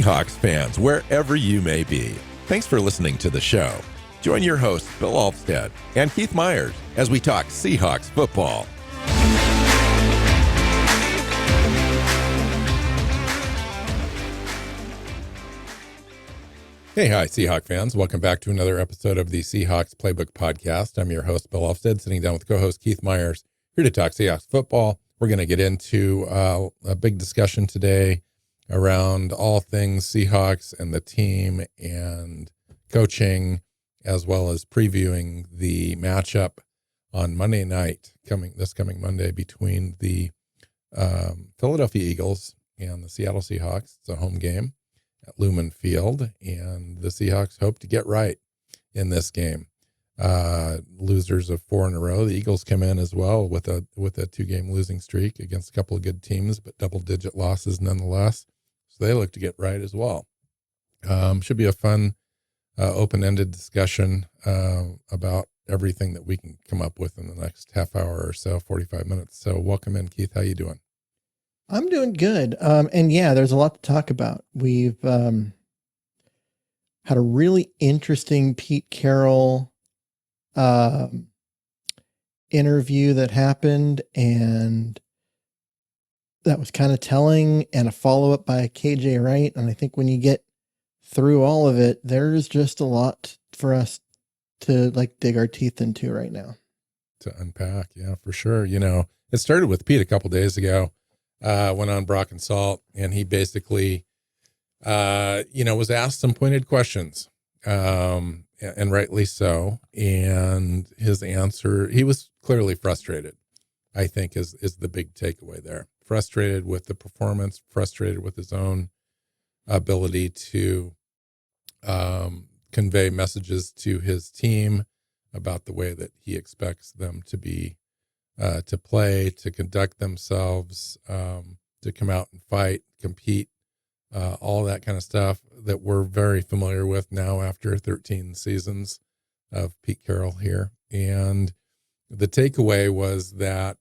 Seahawks fans, wherever you may be. Thanks for listening to the show. Join your hosts, Bill Alvstad and Keith Myers, as we talk Seahawks football. Hey, hi, Seahawks fans. Welcome back to another episode of the Seahawks Playbook podcast. I'm your host, Bill Alvstad, sitting down with co-host Keith Myers, here to talk Seahawks football. We're going to get into a big discussion today around all things Seahawks and the team and coaching, as well as previewing the matchup on Monday night, this coming Monday, between the Philadelphia Eagles and the Seattle Seahawks. It's a home game at Lumen Field, and the Seahawks hope to get right in this game. Losers of 4 in a row. The Eagles come in as well with a 2-game losing streak against a couple of good teams, but double-digit losses nonetheless. So they look to get right as well. Should be a fun, open-ended discussion about everything that we can come up with in the next half hour or so, 45 minutes. So welcome in, Keith. How you doing? I'm doing good. And yeah, there's a lot to talk about. We've had a really interesting Pete Carroll interview that happened, and that was kind of telling, and a follow-up by KJ Wright. And I think when you get through all of it, there's just a lot for us to dig our teeth into right now. To unpack. Yeah, for sure. It started with Pete a couple days ago, went on Brock and Salt, and he basically, was asked some pointed questions, and rightly so. And his answer, he was clearly frustrated, I think is the big takeaway there. Frustrated with the performance, frustrated with his own ability to convey messages to his team about the way that he expects them to be, to play, to conduct themselves, to come out and fight, compete, all that kind of stuff that we're very familiar with now after 13 seasons of Pete Carroll here. And the takeaway was that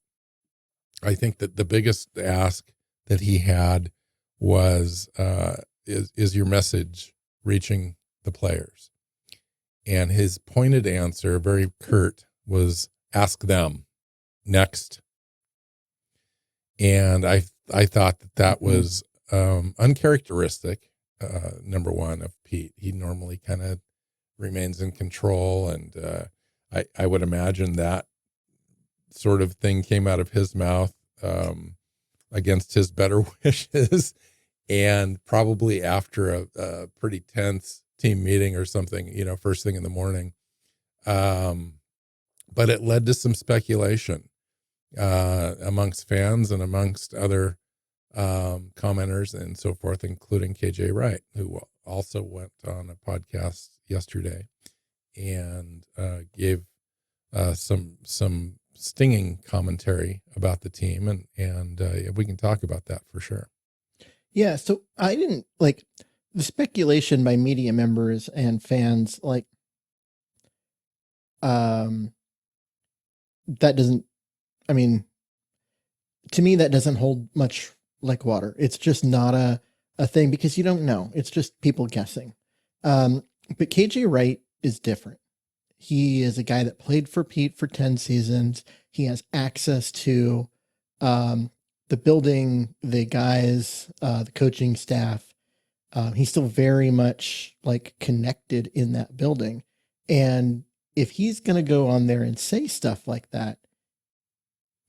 I think that the biggest ask that he had was, is your message reaching the players? And his pointed answer, very curt, was ask them next. And I thought that was uncharacteristic, number one, of Pete. He normally kind of remains in control, and I would imagine that sort of thing came out of his mouth against his better wishes, and probably after a pretty tense team meeting or something, first thing in the morning. But it led to some speculation amongst fans and amongst other commenters and so forth, including KJ Wright, who also went on a podcast yesterday and gave some stinging commentary about the team, and we can talk about that for sure. Yeah, so I didn't like the speculation by media members and fans. That doesn't. I mean, to me, that doesn't hold much like water. It's just not a thing, because you don't know. It's just people guessing. But KJ Wright is different. He is a guy that played for Pete for 10 seasons. He has access to the building, the guys, the coaching staff. He's still very much connected in that building. And if he's going to go on there and say stuff like that,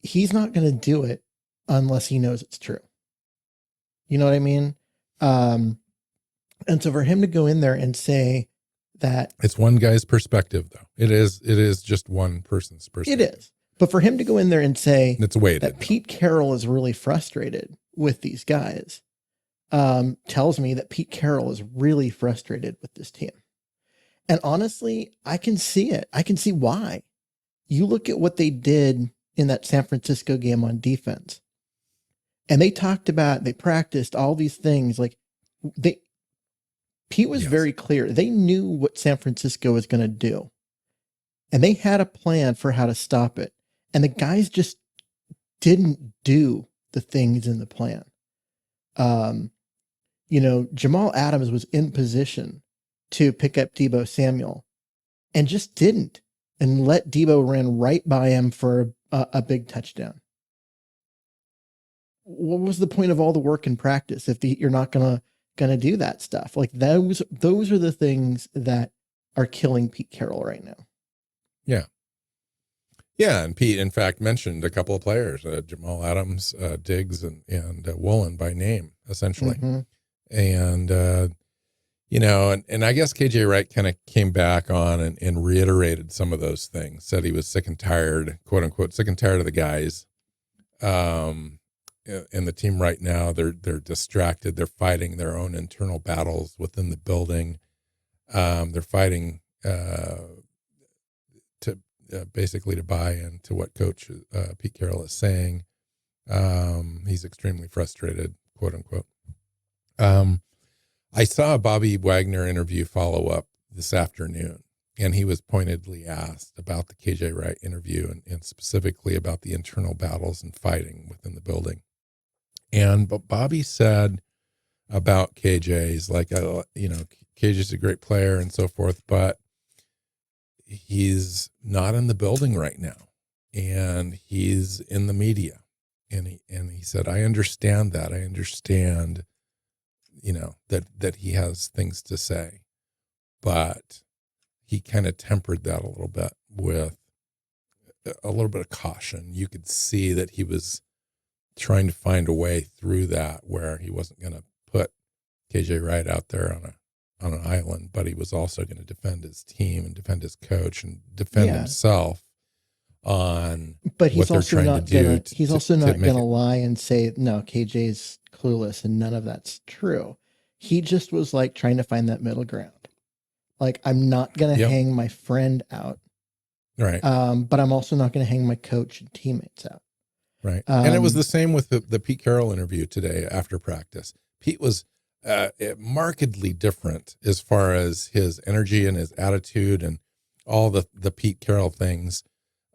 he's not going to do it unless he knows it's true. You know what I mean? And so for him to go in there and say that, it's one guy's perspective, though. It is just one person's perspective. It is. But for him to go in there and say it's weighted, that Pete Carroll is really frustrated with these guys, tells me that Pete Carroll is really frustrated with this team. And honestly, I can see it. I can see why. You look at what they did in that San Francisco game on defense, and they practiced all these things. Pete was very clear. They knew what San Francisco was going to do, and they had a plan for how to stop it. And the guys just didn't do the things in the plan. Jamal Adams was in position to pick up Deebo Samuel and just didn't, and let Deebo run right by him for a big touchdown. What was the point of all the work and practice if you're not gonna do that stuff? Like those are the things that are killing Pete Carroll right now. Yeah. Yeah, and Pete, in fact, mentioned a couple of players, Jamal Adams, Diggs, and Woolen by name, essentially. Mm-hmm. And, and I guess KJ Wright kind of came back on and reiterated some of those things, said he was sick and tired, quote unquote, sick and tired of the guys. In the team right now, they're distracted. They're fighting their own internal battles within the building. They're fighting basically to buy into what Coach Pete Carroll is saying. He's extremely frustrated, quote unquote. I saw a Bobby Wagner interview follow up this afternoon, and he was pointedly asked about the KJ Wright interview and specifically about the internal battles and fighting within the building. But Bobby said about KJ, he's like, KJ's a great player and so forth, but he's not in the building right now, and he's in the media. And he said, I understand that. I understand, that he has things to say, but he kind of tempered that a little bit with a little bit of caution. You could see that he was trying to find a way through that where he wasn't going to put KJ Wright out there on an island, but he was also going to defend his team and defend his coach and defend himself on but he's what they're also trying not to gonna, do. He's also not going to lie and say, no, KJ's clueless and none of that's true. He just was like trying to find that middle ground. Like, I'm not going to hang my friend out. Right. But I'm also not going to hang my coach and teammates out. Right. And it was the same with the Pete Carroll interview today after practice. Pete was markedly different as far as his energy and his attitude and all the Pete Carroll things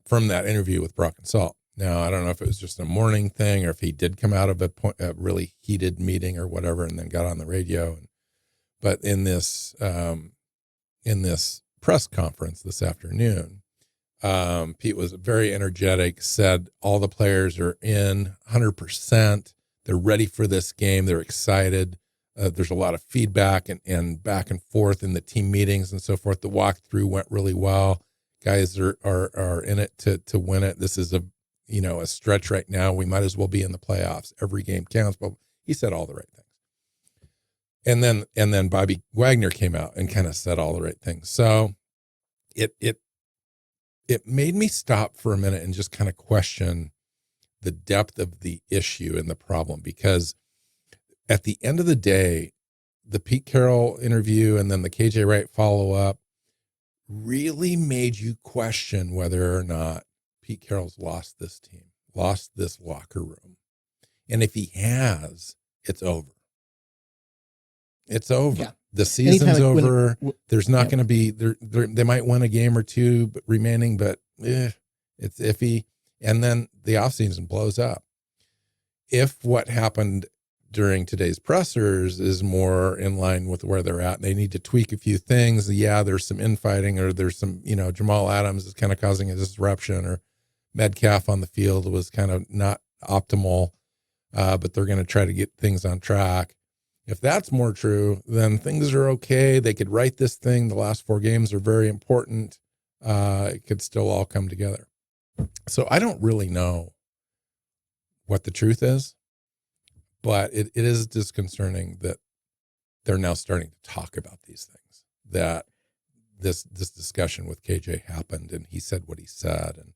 from that interview with Brock and Salt. Now, I don't know if it was just a morning thing or if he did come out of a really heated meeting or whatever and then got on the radio. But in this press conference this afternoon, Pete was very energetic, said all the players are in 100%. They're ready for this game. They're excited. There's a lot of feedback and back and forth in the team meetings and so forth. The walkthrough went really well. Guys are in it to win it. This is a stretch right now. We might as well be in the playoffs. Every game counts. But he said all the right things. And then Bobby Wagner came out and kind of said all the right things. So it made me stop for a minute and just kind of question the depth of the issue and the problem, because at the end of the day, the Pete Carroll interview and then the KJ Wright follow-up really made you question whether or not Pete Carroll's lost this team, lost this locker room. And if he has, it's over. It's over. Yeah. The season's over. There's not going to be, they might win a game or two remaining, but it's iffy. And then the offseason blows up. If what happened during today's pressers is more in line with where they're at, and they need to tweak a few things. Yeah, there's some infighting, or there's some, Jamal Adams is kind of causing a disruption, or Metcalf on the field was kind of not optimal, but they're going to try to get things on track. If that's more true, then things are okay. They could write this thing. The last 4 games are very important. It could still all come together. So I don't really know what the truth is, but it is disconcerting that they're now starting to talk about these things, that this discussion with KJ happened and he said what he said. And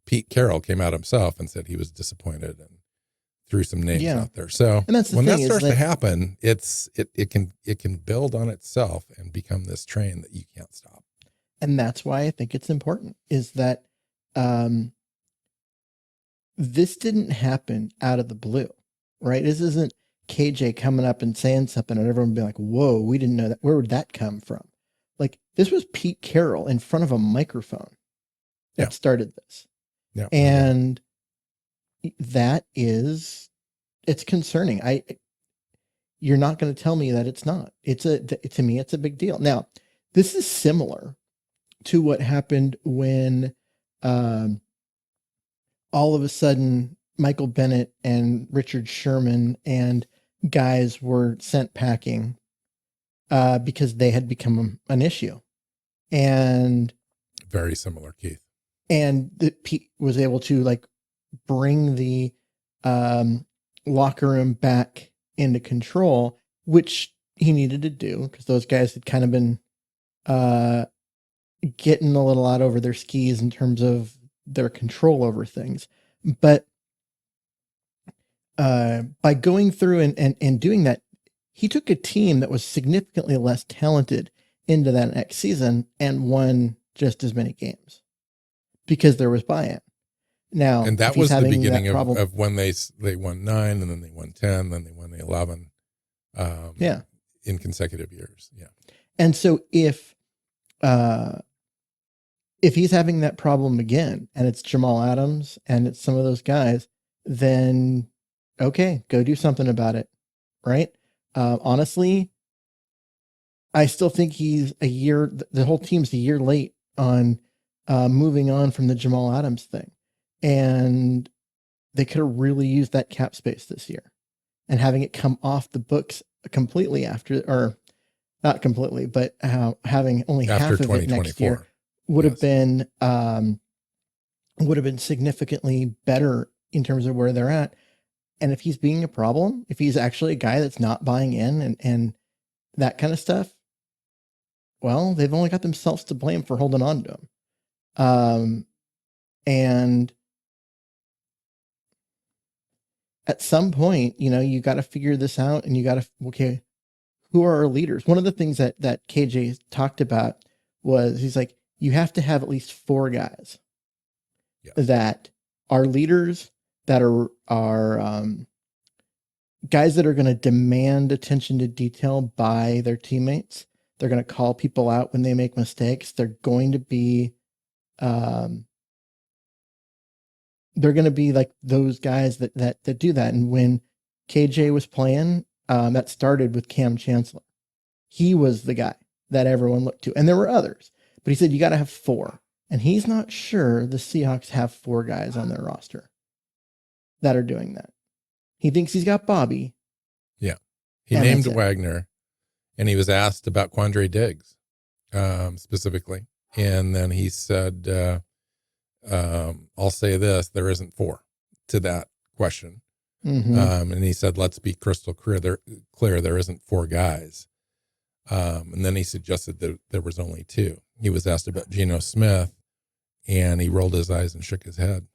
Pete Carroll came out himself and said he was disappointed and threw some names out there. So when that starts to happen, it can build on itself and become this train that you can't stop. And that's why I think it's important, is that this didn't happen out of the blue, right? This isn't KJ coming up and saying something and everyone being like, whoa, we didn't know that. Where would that come from? Like, this was Pete Carroll in front of a microphone that started this. Yeah. And that is, it's concerning. you're not going to tell me that it's not. To me, it's a big deal. Now, this is similar to what happened when all of a sudden Michael Bennett and Richard Sherman and guys were sent packing because they had become an issue. And very similar, Keith. And Pete was able to like bring the locker room back into control, which he needed to do because those guys had kind of been getting a little out over their skis in terms of their control over things. But by going through and doing that, he took a team that was significantly less talented into that next season and won just as many games because there was buy-in. Now, and that was the beginning of when they won 9, and then they won 10, then they won the 11. In consecutive years. Yeah. And so if he's having that problem again, and it's Jamal Adams and it's some of those guys, then okay, go do something about it, right? Honestly, I still think he's the whole team's a year late on moving on from the Jamal Adams thing. And they could have really used that cap space this year and having it come off the books completely or not completely, but having only half of it next year would have been significantly better in terms of where they're at. And if he's being a problem, if he's actually a guy that's not buying in and that kind of stuff, well, they've only got themselves to blame for holding on to him. And at some point, you got to figure this out, and you got to, okay, who are our leaders? One of the things that KJ talked about was he's like, you have to have at least 4 guys that are leaders, that are guys that are going to demand attention to detail by their teammates. They're going to call people out when they make mistakes. They're going to be like those guys that do that. And when KJ was playing, that started with Cam Chancellor. He was the guy that everyone looked to. And there were others, but he said, you got to have 4. And he's not sure the Seahawks have 4 guys on their roster that are doing that. He thinks he's got Bobby. Yeah. He named Wagner, and he was asked about Quandre Diggs specifically. And then he said, I'll say this, there isn't 4 to that question. Mm-hmm. And he said, let's be crystal clear. There isn't 4 guys. And then he suggested that there was only 2. He was asked about Geno Smith, and he rolled his eyes and shook his head.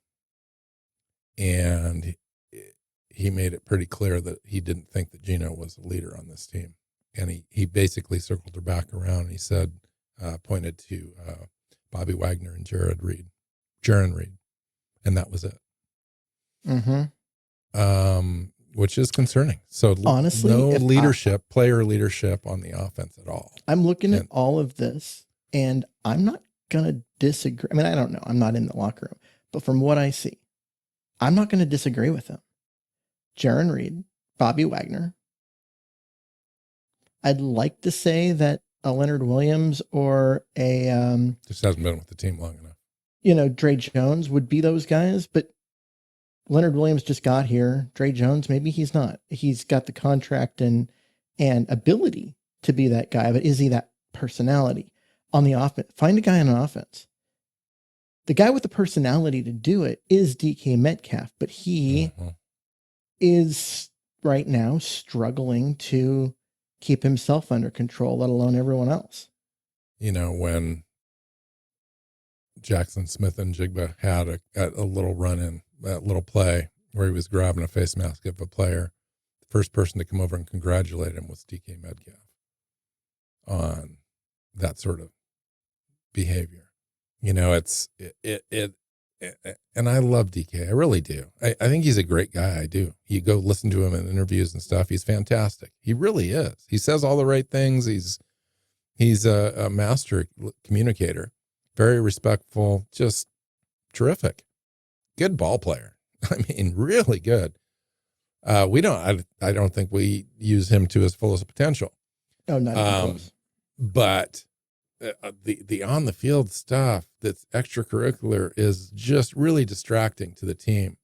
And he made it pretty clear that he didn't think that Geno was a leader on this team. And he basically circled her back around. And he said, pointed to Bobby Wagner and Jaron Reed. And that was it. Mm-hmm. Which is concerning. So honestly, no player leadership on the offense at all. I'm looking at all of this, and I'm not going to disagree. I mean, I don't know. I'm not in the locker room, but from what I see, I'm not going to disagree with him. Jaron Reed, Bobby Wagner. I'd like to say that a Leonard Williams or a just hasn't been with the team long enough. Dre Jones would be those guys, but Leonard Williams just got here. Dre Jones, maybe he's not. He's got the contract and ability to be that guy, but is he that personality on the offense? Find a guy on an offense. The guy with the personality to do it is DK Metcalf, but he is right now struggling to keep himself under control, let alone everyone else. When Jackson Smith and Jigba had a little run in, that little play where he was grabbing a face mask of a player, the first person to come over and congratulate him was DK Metcalf on that sort of behavior. And I love DK. I really do. I think he's a great guy. I do. You go listen to him in interviews and stuff. He's fantastic. He really is. He says all the right things. He's a master communicator, very respectful, just terrific. Good ball player. I mean, really good. I don't think we use him to his fullest potential. Oh, not even close. But the on the field stuff that's extracurricular is just really distracting to the team.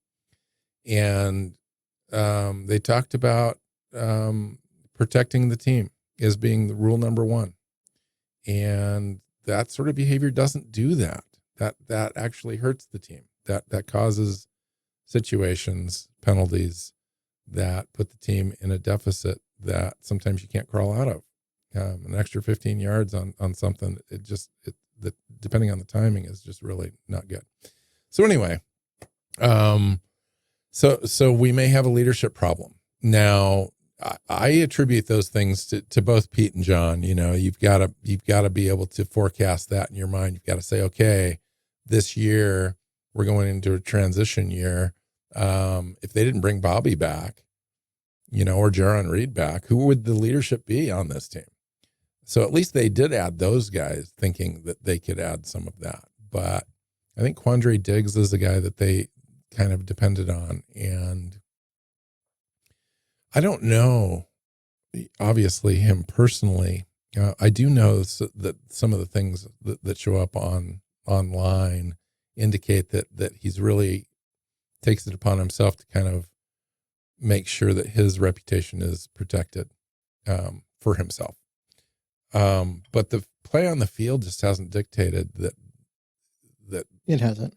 And they talked about protecting the team as being the rule number one. And that sort of behavior doesn't do that. That actually hurts the team. That causes situations, penalties that put the team in a deficit that sometimes you can't crawl out of. An extra 15 yards on something, depending on the timing, is just really not good. So anyway, so we may have a leadership problem. Now, I attribute those things to both Pete and John. You know, you've got to be able to forecast that in your mind. You've got to say, okay, this year we're going into a transition year. If they didn't bring Bobby back, you know, or Jaron Reed back, who would the leadership be on this team? So at least they did add those guys, thinking that they could add some of that. But I think Quandre Diggs is the guy that they kind of depended on. And I don't know, obviously, him personally. I do know that some of the things that show up online indicate that he's really takes it upon himself to kind of make sure that his reputation is protected for himself. But the play on the field just hasn't dictated that It hasn't.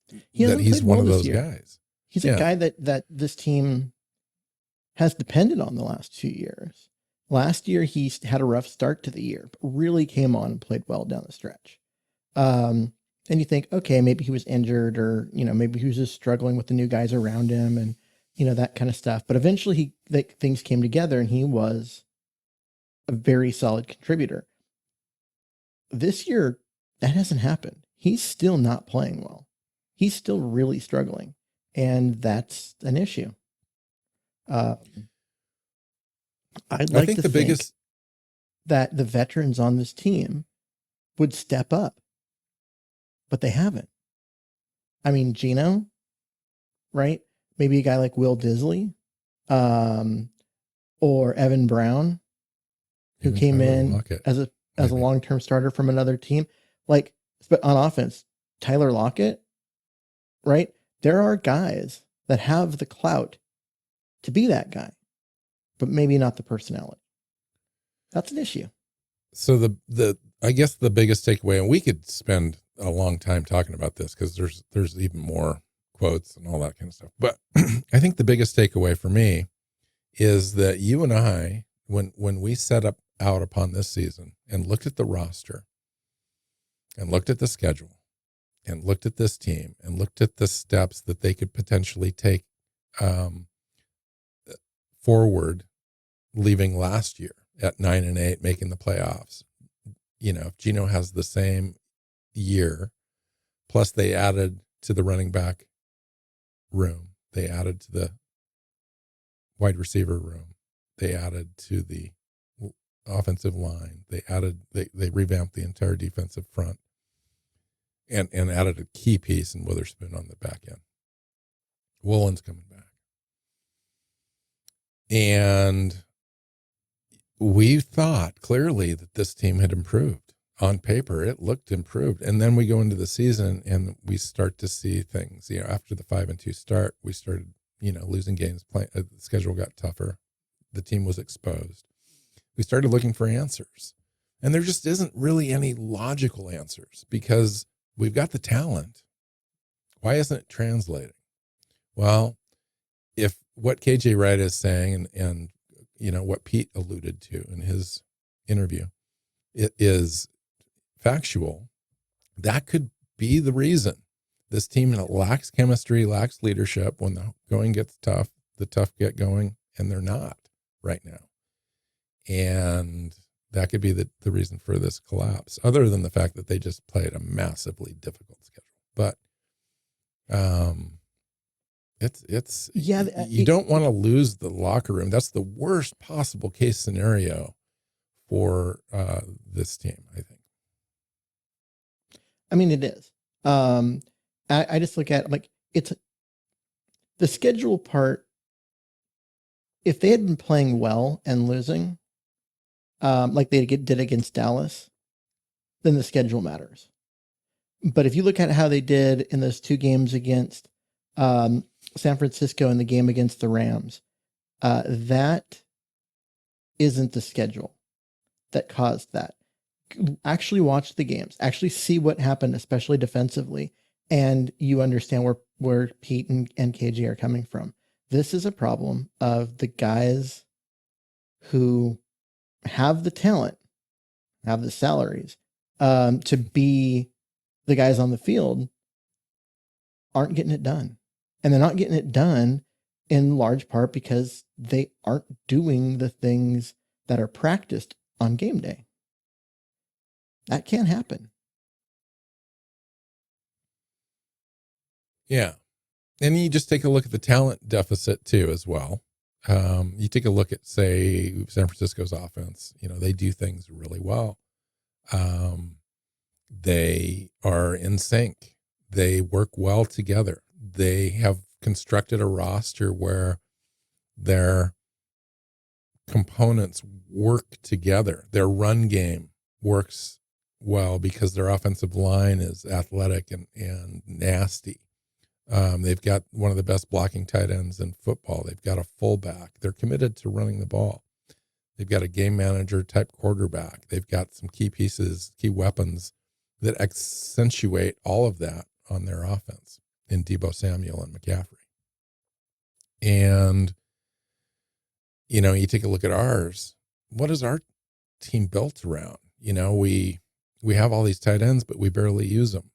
That he's one of those guys. He's a guy that this team has depended on the last 2 years. Last year, he had a rough start to the year, but really came on and played well down the stretch. And you think, okay, maybe he was injured, or, you know, maybe he was just struggling with the new guys around him and, you know, that kind of stuff. But eventually things came together and he was a very solid contributor. This year, that hasn't happened. He's still not playing well. He's still really struggling. And that's an issue. I'd like to think that the veterans on this team would step up, but they haven't. I mean, Gino, right? Maybe a guy like Will Disley, or Evan Brown, who came in as a long-term starter from another team. Like, but on offense, Tyler Lockett, right? There are guys that have the clout to be that guy, but maybe not the personality. That's an issue. So I guess the biggest takeaway, and we could spend a long time talking about this because there's even more quotes and all that kind of stuff. But I think the biggest takeaway for me is that you and I, when we set out upon this season and looked at the roster and looked at the schedule and looked at this team and looked at the steps that they could potentially take forward, leaving last year at 9-8, making the playoffs. You know, if Gino has the same year, plus they added to the running back room, they added to the wide receiver room, they added to the offensive line, they revamped the entire defensive front, and added a key piece in Witherspoon on the back end. Woolen's coming back. And we thought clearly that this team had improved. On paper, it looked improved. And then we go into the season and we start to see things. You know, after the 5-2 start, we started, you know, losing games. The schedule got tougher. The team was exposed. We started looking for answers. And there just isn't really any logical answers because we've got the talent. Why isn't it translating? Well, if what KJ Wright is saying and you know what Pete alluded to in his interview, it is factual, that could be the reason this team lacks chemistry, lacks leadership. When the going gets tough, the tough get going, and they're not right now. And that could be the reason for this collapse, other than the fact that they just played a massively difficult schedule. But you don't want to lose the locker room. That's the worst possible case scenario for this team, I think. I mean, it is. I just look at it like it's the schedule part if they had been playing well and losing, like they did against Dallas, then the schedule matters. But if you look at how they did in those 2 games against San Francisco and the game against the Rams, that isn't the schedule that caused that. Actually watch the games, actually see what happened, especially defensively, and you understand where Pete and KG are coming from. This is a problem of the guys who have the talent, have the salaries, to be the guys on the field, aren't getting it done. And they're not getting it done in large part because they aren't doing the things that are practiced on game day. That can't happen. Yeah. And you just take a look at the talent deficit too, as well. You take a look at, say, San Francisco's offense. They do things really well. They are in sync. They work well together. They have constructed a roster where their components work together. Their run game works well because their offensive line is athletic and nasty. They've got one of the best blocking tight ends in football. They've got a fullback. They're committed to running the ball. They've got a game manager type quarterback. They've got some key pieces, key weapons that accentuate all of that on their offense in Deebo Samuel and McCaffrey. And, you take a look at ours. What is our team built around? We have all these tight ends, but we barely use them.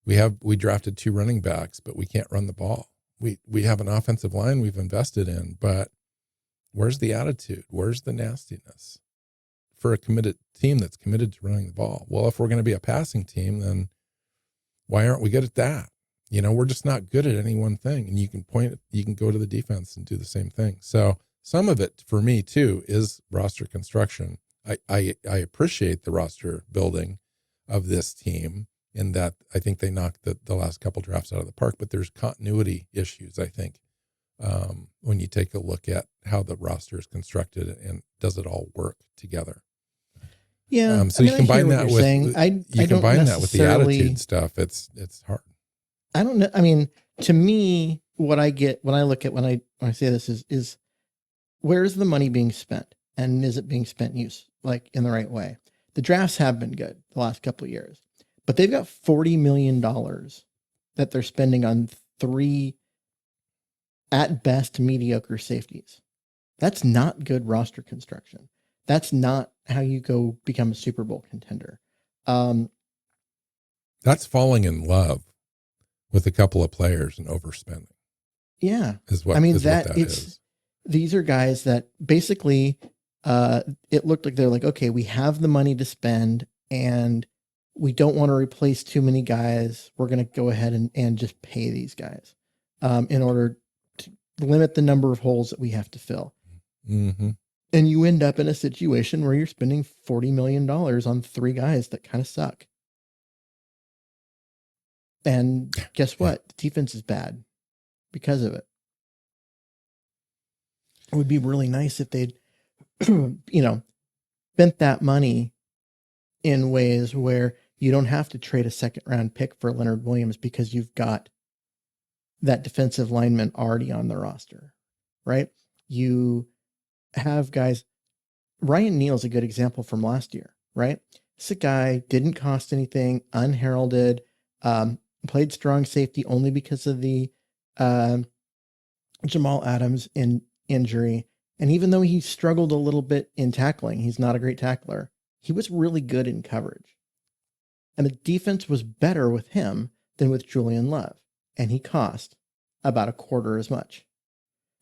We drafted 2 running backs, but we can't run the ball. We have an offensive line we've invested in, but where's the attitude? Where's the nastiness for a committed team that's committed to running the ball? Well, if we're going to be a passing team, then why aren't we good at that? We're just not good at any one thing. And you can go to the defense and do the same thing. So some of it for me too is roster construction. I appreciate the roster building of this team in that I think they knocked the last couple drafts out of the park, but there's continuity issues, I think, when you take a look at how the roster is constructed and does it all work together. Yeah. So you combine that with the attitude stuff. It's hard. I don't know. I mean, to me, what I get when I say this is where's the money being spent, and is it being spent in the right way? The drafts have been good the last couple of years, but they've got $40 million that they're spending on 3 at best mediocre safeties. That's not good roster construction. That's not how you go become a Super Bowl contender. That's falling in love with a couple of players and overspending. Yeah. That is. These are guys that basically, it looked like they're like, okay, we have the money to spend and we don't want to replace too many guys. We're going to go ahead and just pay these guys in order to limit the number of holes that we have to fill. Mm-hmm. And you end up in a situation where you're spending $40 million on 3 guys that kind of suck. And guess what? The defense is bad because of it. It would be really nice if they'd, spent that money in ways where you don't have to trade a 2nd round pick for Leonard Williams because you've got that defensive lineman already on the roster, right? You have guys. Ryan Neal's a good example from last year, right? This guy didn't cost anything, unheralded, played strong safety only because of the Jamal Adams injury. And even though he struggled a little bit in tackling, he's not a great tackler, he was really good in coverage. And the defense was better with him than with Julian Love. And he cost about a quarter as much.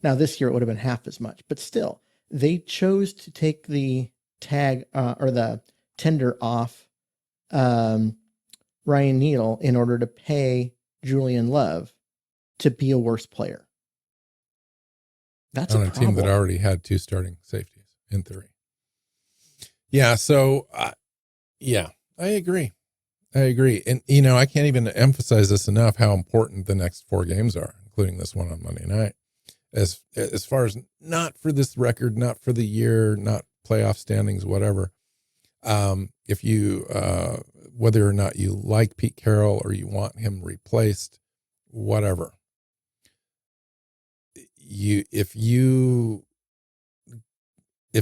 Now, this year it would have been half as much, but still, they chose to take the tag or the tender off Ryan Neal in order to pay Julian Love to be a worse player. That's on a team that already had 2 starting safeties in theory. Yeah. So, I agree. And, I can't even emphasize this enough, how important the next 4 games are, including this one on Monday night. as far as not for this record, not for the year, not playoff standings, whatever. If you, whether or not you like Pete Carroll or you want him replaced, whatever, if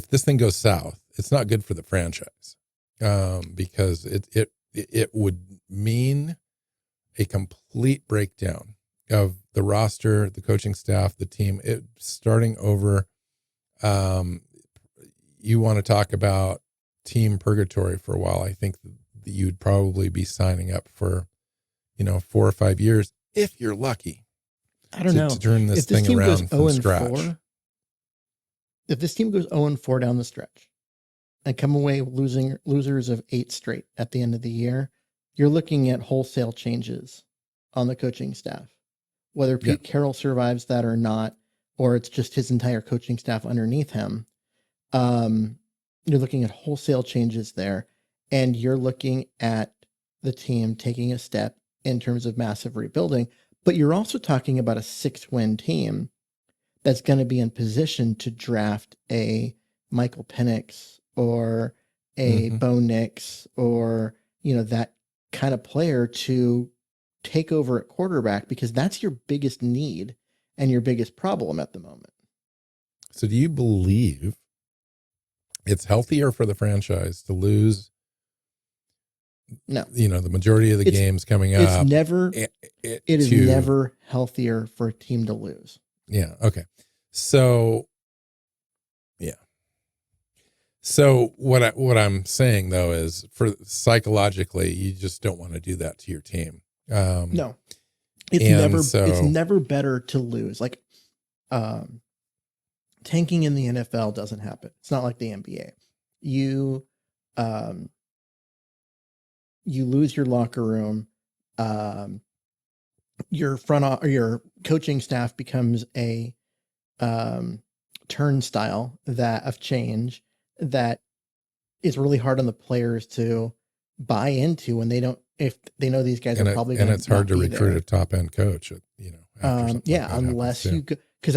this thing goes south, it's not good for the franchise, because it would mean a complete breakdown of the roster, the coaching staff, the team, starting over. You want to talk about team purgatory for a while. I think that you'd probably be signing up for, 4 or 5 years if you're lucky. I don't know. To turn this thing around from scratch. If this team goes 0-4 down the stretch and come away losers of 8 straight at the end of the year, you're looking at wholesale changes on the coaching staff. Whether Pete Carroll survives that or not, or it's just his entire coaching staff underneath him, you're looking at wholesale changes there, and you're looking at the team taking a step in terms of massive rebuilding. But you're also talking about a 6-win team that's going to be in position to draft a Michael Penix or a Bo Nix or, that kind of player to take over at quarterback, because that's your biggest need and your biggest problem at the moment. So do you believe it's healthier for the franchise to lose? No, the majority of the games coming up. It is never healthier for a team to lose. Yeah. Okay. So, yeah. So what I'm saying though is, for psychologically, you just don't want to do that to your team. No, it's never better to lose. Like, tanking in the NFL doesn't happen. It's not like the NBA. You lose your locker room. Your coaching staff becomes a turnstile of change that is really hard on the players to buy into when they don't, if they know these guys are probably going to, and it's hard to recruit a top end coach, unless you go, because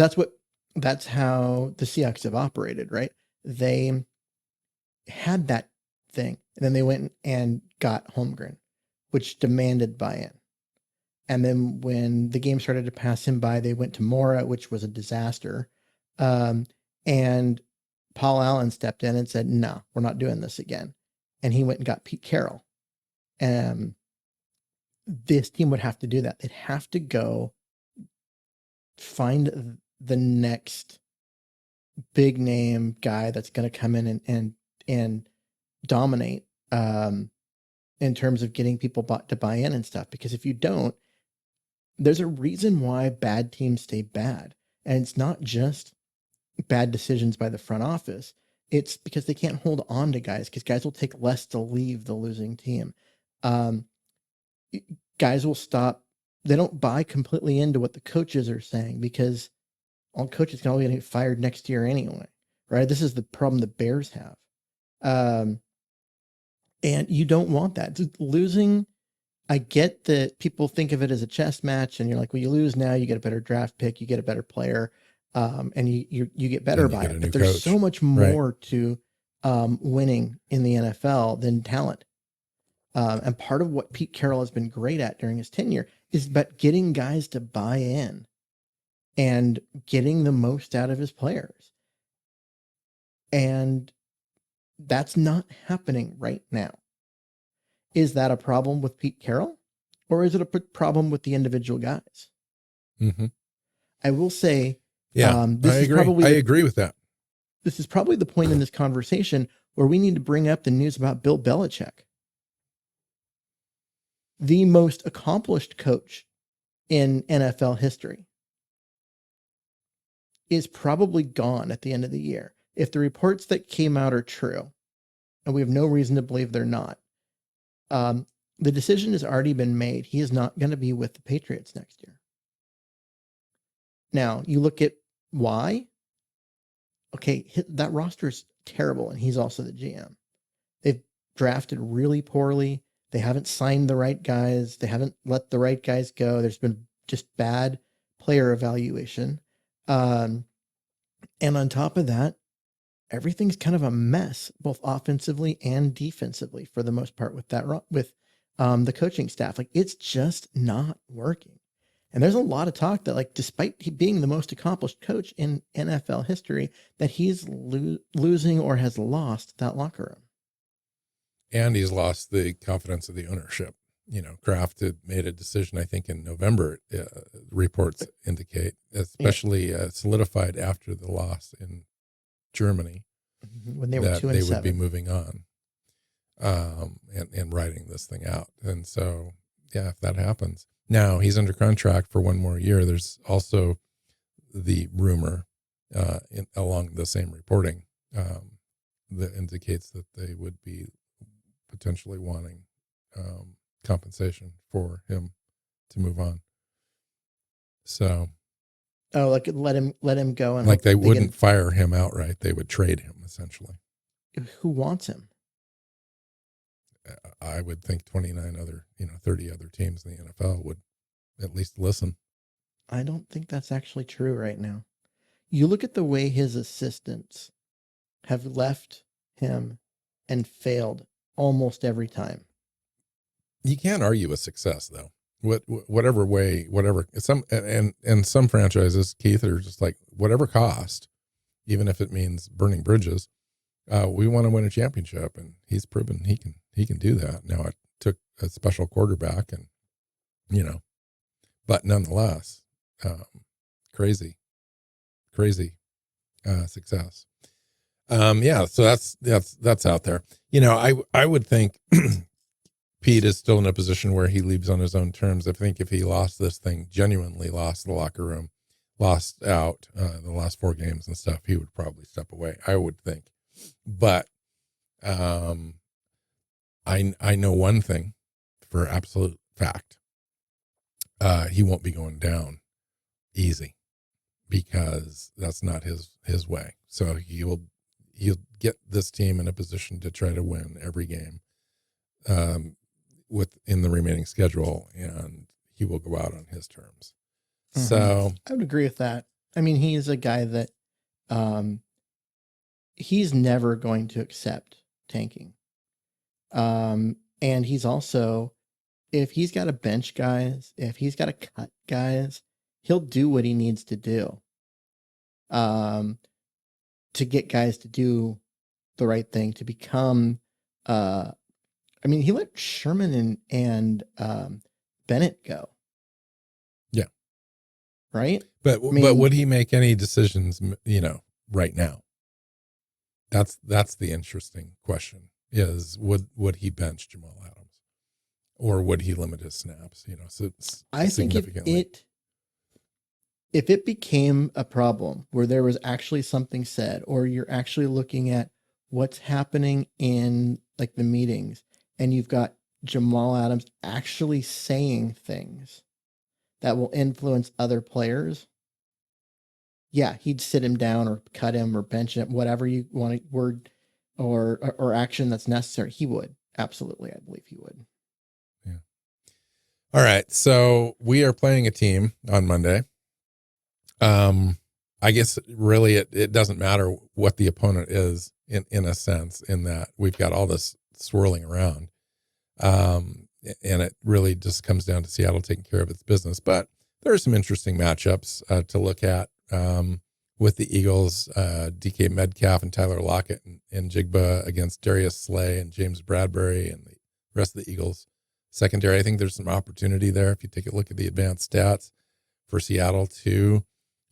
that's how the Seahawks have operated, right? They had that thing, and then they went and got Holmgren, which demanded buy-in. And then when the game started to pass him by, they went to Mora, which was a disaster. And Paul Allen stepped in and said, no, we're not doing this again. And he went and got Pete Carroll. This team would have to do that. They'd have to go find the next big name guy that's going to come in and dominate in terms of getting people to buy in and stuff. Because if you don't, there's a reason why bad teams stay bad. And it's not just bad decisions by the front office. It's because they can't hold on to guys, because guys will take less to leave the losing team. Guys will stop. They don't buy completely into what the coaches are saying, because all coaches can always get fired next year anyway, right? This is the problem the Bears have. And you don't want that. Losing, I get that people think of it as a chess match, and you're like, well, you lose now, you get a better draft pick, you get a better player, and you get better by it. But there's so much more to winning in the NFL than talent. And part of what Pete Carroll has been great at during his tenure is about getting guys to buy in and getting the most out of his players. And that's not happening right now. Is that a problem with Pete Carroll, or is it a problem with the individual guys? Mm-hmm. I will say, I agree with that. This is probably the point in this conversation where we need to bring up the news about Bill Belichick. The most accomplished coach in NFL history is probably gone at the end of the year. If the reports that came out are true, and we have no reason to believe they're not, the decision has already been made. He is not going to be with the Patriots next year. Now, you look at why. Okay, that roster is terrible, and he's also the GM. They've drafted really poorly. They haven't signed the right guys. They haven't let the right guys go. There's been just bad player evaluation. And on top of that, everything's kind of a mess, both offensively and defensively for the most part with the coaching staff. Like, it's just not working. And there's a lot of talk that, like, despite he being the most accomplished coach in NFL history, that he's losing or has lost that locker room. And he's lost the confidence of the ownership. Kraft had made a decision, I think, in November, reports indicate, especially solidified after the loss in Germany, when they were 2-7, they would be moving on and writing this thing out. And so, yeah, if that happens. Now, he's under contract for one more year. There's also the rumor along the same reporting that indicates that they would be potentially wanting compensation for him to move on. So, like let him go, and like they wouldn't fire him outright; they would trade him essentially. Who wants him? I would think 29 other, 30 other teams in the NFL would at least listen. I don't think that's actually true right now. You look at the way his assistants have left him and failed almost every time. You can't argue with success, though. Whatever. Some franchises, Keith, are just like, whatever cost, even if it means burning bridges. We want to win a championship, and he's proven he can do that. Now, it took a special quarterback, and but nonetheless, crazy success. So that's out there. I would think Pete is still in a position where he leaves on his own terms. I think if he lost this thing, genuinely lost the locker room, lost out the last 4 games and stuff, he would probably step away, I would think. But I know one thing for absolute fact. He won't be going down easy, because that's not his way. So he'll get this team in a position to try to win every game within the remaining schedule, and he will go out on his terms. Mm-hmm. So I would agree with that. I mean, he's a guy that he's never going to accept tanking. And he's also, if he's got to bench guys, if he's got to cut guys, he'll do what he needs to do to get guys to do the right thing, to become, he let Sherman and Bennett go. Yeah. Right? But would he make any decisions, right now? That's the interesting question, is would he bench Jamal Adams, or would he limit his snaps? I think if it became a problem where there was actually something said, or you're actually looking at what's happening in like the meetings, and you've got Jamal Adams actually saying things that will influence other players, yeah, he'd sit him down or cut him or bench him, whatever you want, word or action that's necessary. He would. Absolutely. I believe he would. Yeah. All right. So we are playing a team on Monday. I guess really it doesn't matter what the opponent is in a sense, in that we've got all this swirling around. And it really just comes down to Seattle taking care of its business. But there are some interesting matchups to look at with the Eagles, DK Metcalf and Tyler Lockett and Jigba against Darius Slay and James Bradbury and the rest of the Eagles secondary. I think there's some opportunity there if you take a look at the advanced stats for Seattle to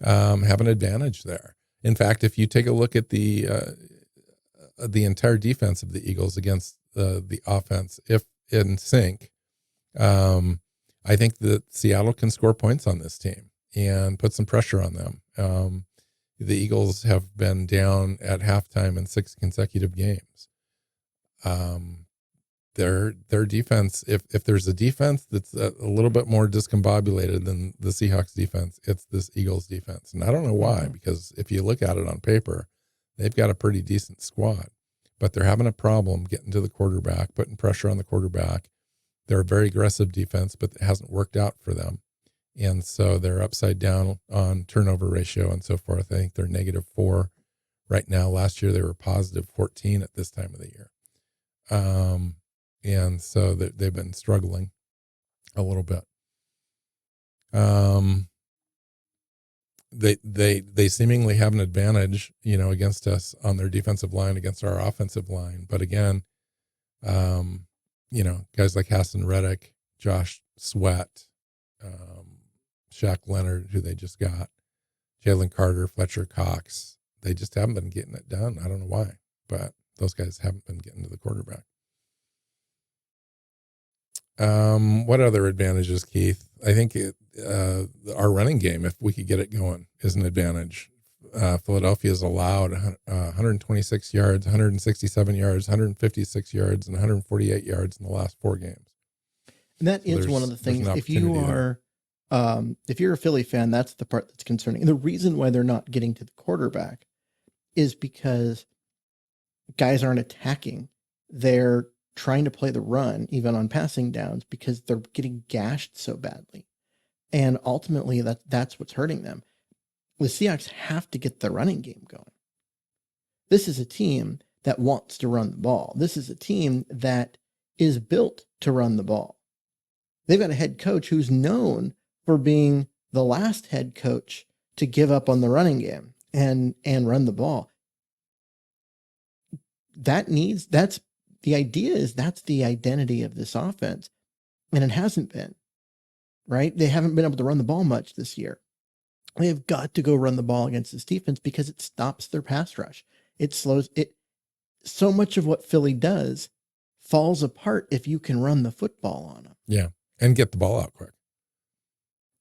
have an advantage there. In fact, if you take a look at the entire defense of the Eagles against the offense, if in sync, I think that Seattle can score points on this team and put some pressure on them. The Eagles have been down at halftime in 6 consecutive games. Their defense, if there's a defense that's a little bit more discombobulated than the Seahawks defense, it's this Eagles defense. And I don't know why, because if you look at it on paper, they've got a pretty decent squad, but they're having a problem getting to the quarterback, putting pressure on the quarterback. They're a very aggressive defense, but it hasn't worked out for them. And so they're upside down on turnover ratio and so forth. I think they're -4 right now. Last year, they were +14 at this time of the year. And so they've been struggling a little bit. They seemingly have an advantage, against us on their defensive line, against our offensive line. But again, guys like Hassan Reddick, Josh Sweat, Shaq Leonard, who they just got, Jalen Carter, Fletcher Cox, they just haven't been getting it done. I don't know why, but those guys haven't been getting to the quarterback. What other advantages, Keith? I think our running game, if we could get it going, is an advantage. Philadelphia has allowed 126 yards, 167 yards, 156 yards, and 148 yards in the last 4 games. And that is one of the things. If you're a Philly fan, that's the part that's concerning. And the reason why they're not getting to the quarterback is because guys aren't attacking. They're trying to play the run, even on passing downs, because they're getting gashed so badly. And ultimately, that's what's hurting them. The Seahawks have to get the running game going. This is a team that wants to run the ball. This is a team that is built to run the ball. They've got a head coach who's known for being the last head coach to give up on the running game and run the ball. That's the idea is that's the identity of this offense. And it hasn't been, right? They haven't been able to run the ball much this year. They have got to go run the ball against this defense because it stops their pass rush. It slows it. So much of what Philly does falls apart if you can run the football on them. Yeah. And get the ball out quick.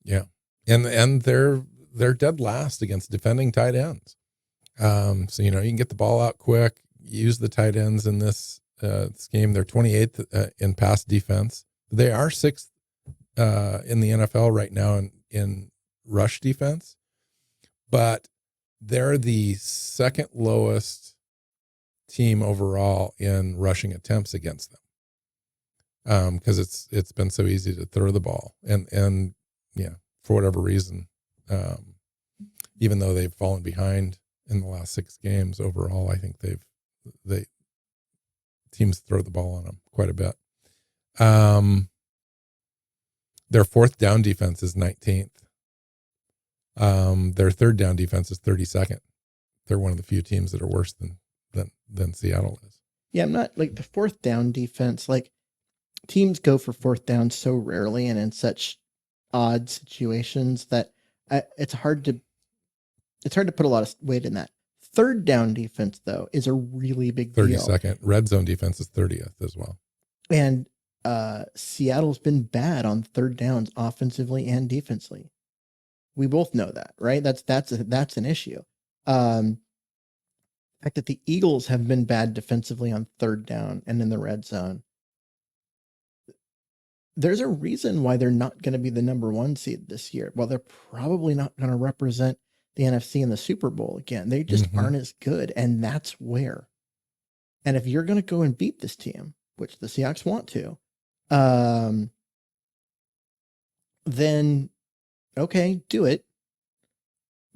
Yeah. And they're dead last against defending tight ends. So, you can get the ball out quick, use the tight ends in this scheme. They're 28th in pass defense. They are 6th in the NFL right now in rush defense, but they're the 2nd lowest team overall in rushing attempts against them. Because it's been so easy to throw the ball, and for whatever reason, even though they've fallen behind in the last 6 games overall, I think teams throw the ball on them quite a bit. Their 4th down defense is 19th. Their 3rd down defense is 32nd. They're one of the few teams that are worse than Seattle is. Yeah, I'm not like the 4th down defense. Like, teams go for 4th down so rarely and in such odd situations that it's hard to put a lot of weight in that. 3rd down defense, though, is a really big deal. 32nd. Red zone defense is 30th as well. And Seattle's been bad on 3rd downs offensively and defensively. We both know that, right? That's an issue. The fact that the Eagles have been bad defensively on 3rd down and in the red zone. There's a reason why they're not going to be the number 1 seed this year. Well, they're probably not going to represent the NFC in the Super Bowl again. They just aren't as good, and that's where. And if you're going to go and beat this team, which the Seahawks want to, then okay, do it.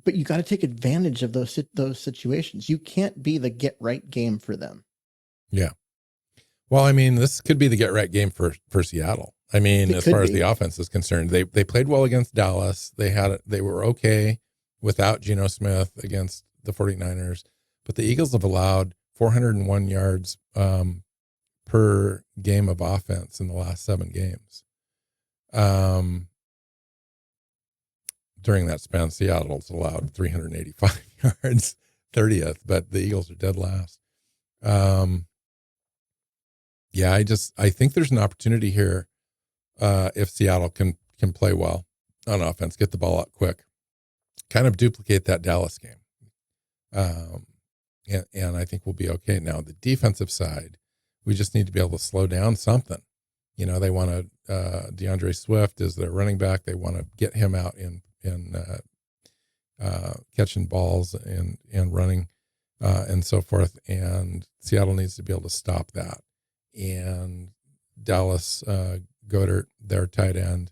But you got to take advantage of those situations. You can't be the get right game for them. Yeah. Well, I mean, this could be the get right game for Seattle. I mean, as far as the offense is concerned, they played well against Dallas. They were okay without Geno Smith against the 49ers, but the Eagles have allowed 401 yards per game of offense in the last 7 games. During that span, Seattle's allowed 385 yards, 30th, but the Eagles are dead last. I think there's an opportunity here if Seattle can play well on offense, get the ball out quick, kind of duplicate that Dallas game. And I think we'll be okay. Now, the defensive side, we just need to be able to slow down something. They want to, DeAndre Swift is their running back. They want to get him out in catching balls and running and so forth. And Seattle needs to be able to stop that. And Dallas Goedert, their tight end,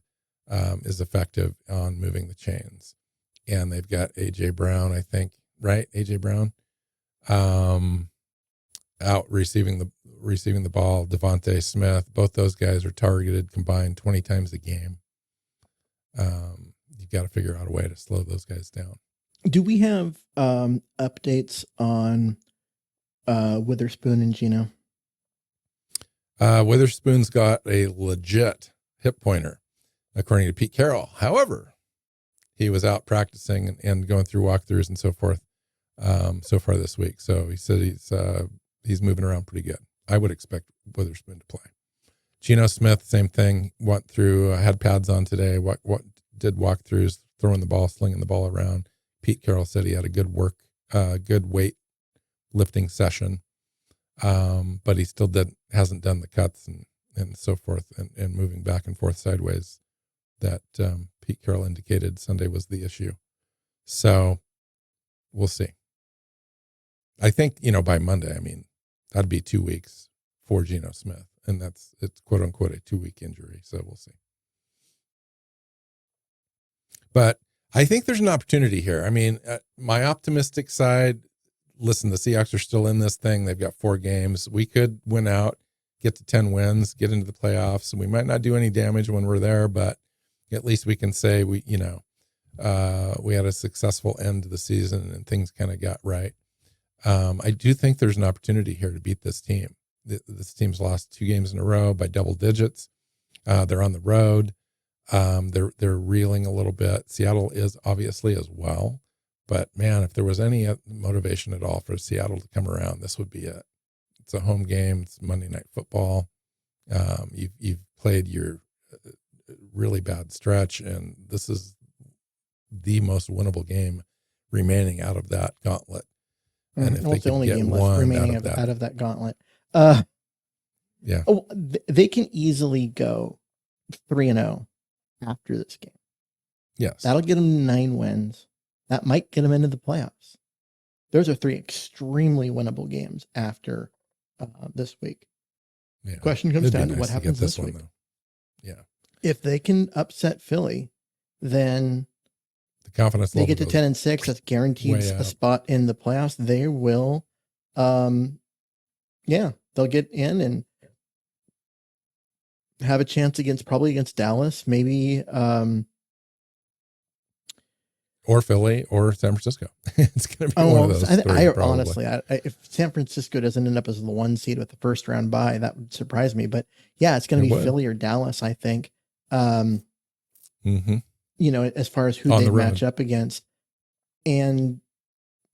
is effective on moving the chains. And they've got AJ Brown, I think, right? AJ Brown, out receiving the ball. Devontae Smith, both those guys are targeted combined 20 times a game. You've got to figure out a way to slow those guys down. Do we have updates on Witherspoon and Gino? Witherspoon's got a legit hip pointer, according to Pete Carroll. However, he was out practicing and going through walkthroughs and so forth so far this week. So he said he's moving around pretty good. I would expect Witherspoon to play. Geno Smith, same thing. Went through, had pads on today. What did walkthroughs, throwing the ball, slinging the ball around. Pete Carroll said he had a good weight lifting session, but he still hasn't done the cuts and so forth and moving back and forth sideways that Pete Carroll indicated Sunday was the issue. So we'll see. I think, by Monday, that'd be 2 weeks for Geno Smith, and it's quote unquote a 2-week injury. So we'll see. But I think there's an opportunity here. My optimistic side, listen, the Seahawks are still in this thing. They've got 4 games. We could win out, get to 10 wins, get into the playoffs. And we might not do any damage when we're there, but at least we can say we had a successful end to the season and things kind of got right. I do think there's an opportunity here to beat this team. This team's lost 2 games in a row by double digits. They're on the road. They're reeling a little bit. Seattle is obviously as well, but man, if there was any motivation at all for Seattle to come around, this would be it. It's a home game. It's Monday Night Football. You've played your really bad stretch, and this is the most winnable game remaining out of that gauntlet. And if they the only game left remaining out of that gauntlet, yeah, they can easily go 3-0 after this game. Yes, that'll get them 9 wins. That might get them into the playoffs. Those are 3 extremely winnable games after this week. Yeah. Question comes down to what happens this week. Though. Yeah, if they can upset Philly, then the confidence they get to 10-6. That's guaranteed a spot in the playoffs. They will, they'll get in and have a chance probably against Dallas, maybe, or Philly or San Francisco. It's going to be one of those. Honestly, if San Francisco doesn't end up as the 1 seed with the first round bye, that would surprise me. But yeah, it's going to be Philly or Dallas, I think. As far as who they match up against. And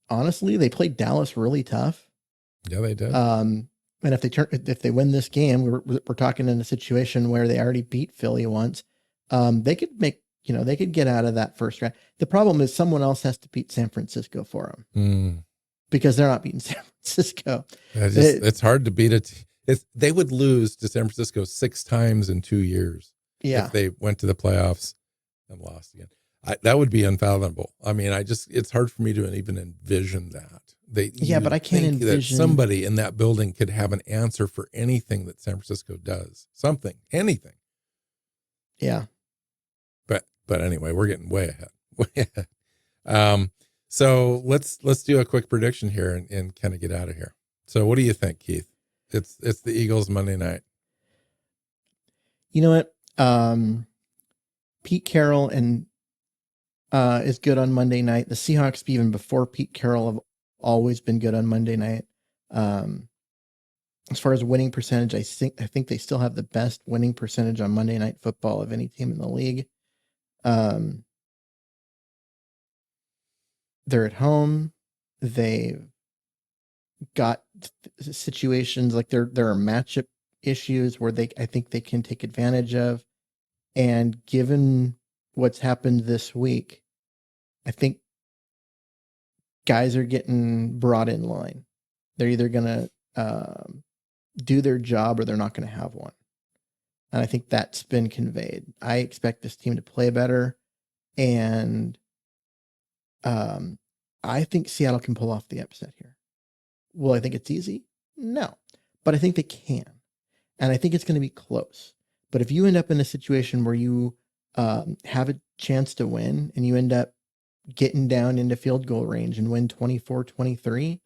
honestly, they played Dallas really tough. Yeah, they did. And if they win this game, we're talking in a situation where they already beat Philly once. They could they could get out of that first round. The problem is someone else has to beat San Francisco for them because they're not beating San Francisco. It's hard to beat it. They would lose to San Francisco 6 times in 2 years. Yeah. If they went to the playoffs and lost again. That would be unfathomable. It's hard for me to even envision that. But I can't envision that somebody in that building could have an answer for anything that San Francisco does. Anything. Yeah. But anyway, we're getting way ahead. So let's do a quick prediction here and kind of get out of here. So what do you think, Keith? It's the Eagles Monday night. You know what? Pete Carroll is good on Monday night. The Seahawks, even before Pete Carroll, have always been good on Monday night. As far as winning percentage, I think they still have the best winning percentage on Monday Night Football of any team in the league. They're at home. They've got situations like there are matchup issues where I think they can take advantage of. And given what's happened this week, I think guys are getting brought in line. They're either going to do their job or they're not going to have one. And I think that's been conveyed. I expect this team to play better. And I think Seattle can pull off the upset here. Will I think it's easy? No. But I think they can. And I think it's going to be close. But if you end up in a situation where you have a chance to win, and you end up getting down into field goal range and win 24-23,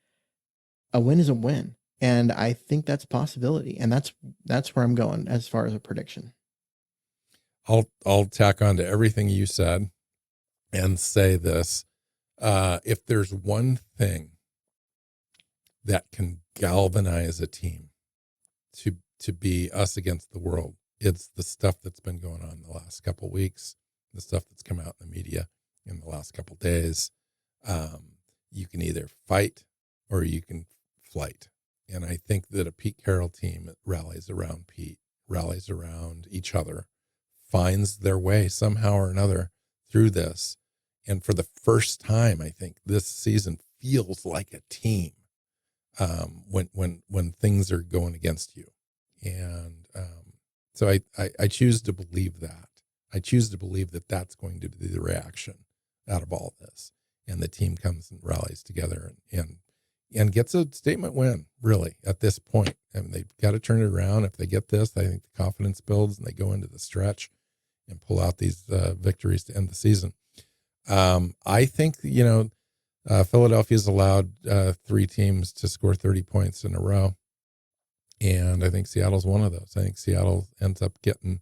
a win is a win. And I think that's a possibility. And that's where I'm going as far as a prediction. I'll tack on to everything you said and say this. If there's one thing that can galvanize a team to be us against the world, it's the stuff that's been going on the last couple of weeks, the stuff that's come out in the media in the last couple of days. You can either fight or you can flight. And I think that a Pete Carroll team rallies around Pete, rallies around each other, finds their way somehow or another through this. And for the first time, I think this season feels like a team when things are going against you. And so I choose to believe that. I choose to believe that that's going to be the reaction out of all this. And the team comes and rallies together and gets a statement win, really, at this point. And they've got to turn it around. If they get this, I think the confidence builds and they go into the stretch and pull out these victories to end the season. I think, Philadelphia's allowed 3 teams to score 30 points in a row. And I think Seattle's one of those. I think Seattle ends up getting,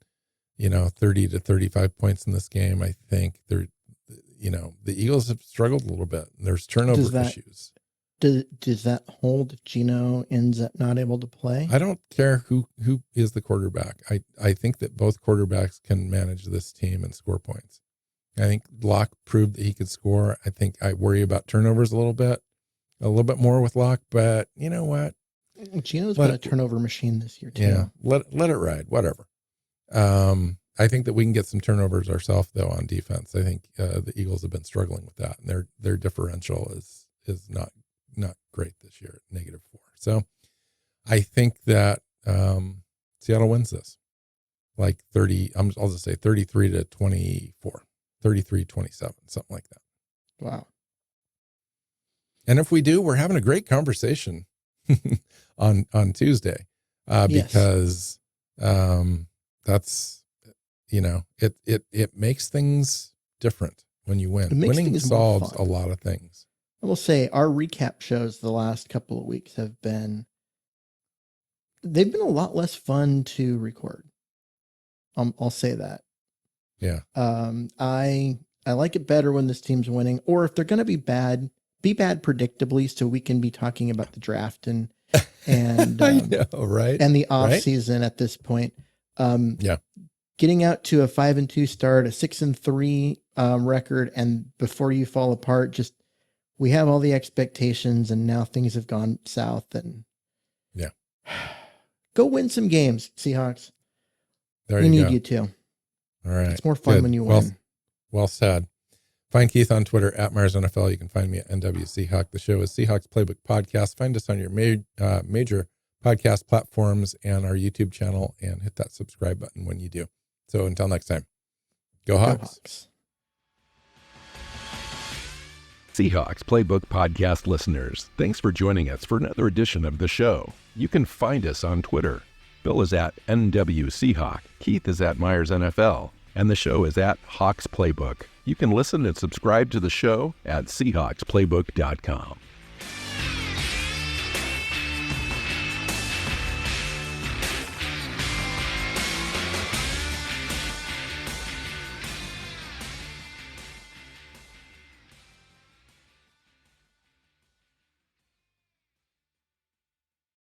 30 to 35 points in this game. I think the Eagles have struggled a little bit. There's turnover issues. Does that hold if Geno ends up not able to play? I don't care who is the quarterback. I think that both quarterbacks can manage this team and score points. I think Locke proved that he could score. I think I worry about turnovers a little bit more with Locke, but you know what? Geno's been a turnover machine this year too. Yeah, let it ride, whatever. I think that we can get some turnovers ourselves though on defense. I think the Eagles have been struggling with that, and their differential is not great this year at -4. So I think that Seattle wins this like 30. I'll just say 33-24, 33-27, something like that. Wow. And if we do, we're having a great conversation on Tuesday because that's, it makes things different when you win. Winning solves a lot of things. I will say our recap shows the last couple of weeks they've been a lot less fun to record. I'll say that. Yeah. I like it better when this team's winning, or if they're going to be bad predictably, so we can be talking about the draft and I know, right? And the off season at this point. Yeah. Getting out to a 5-2 start, a 6-3 record, and before you fall apart, just we have all the expectations, and now things have gone south. And yeah, go win some games, Seahawks. We need you to. All right, it's more fun when you win. Well said. Find Keith on Twitter at Myers NFL. You can find me at NW Seahawk. The show is Seahawks Playbook Podcast. Find us on your major podcast platforms and our YouTube channel, and hit that subscribe button when you do. So until next time, go Hawks. Seahawks Playbook Podcast listeners, thanks for joining us for another edition of the show. You can find us on Twitter. Bill is at NW Seahawk, Keith is at Myers NFL, and the show is at Hawks Playbook. You can listen and subscribe to the show at SeahawksPlaybook.com.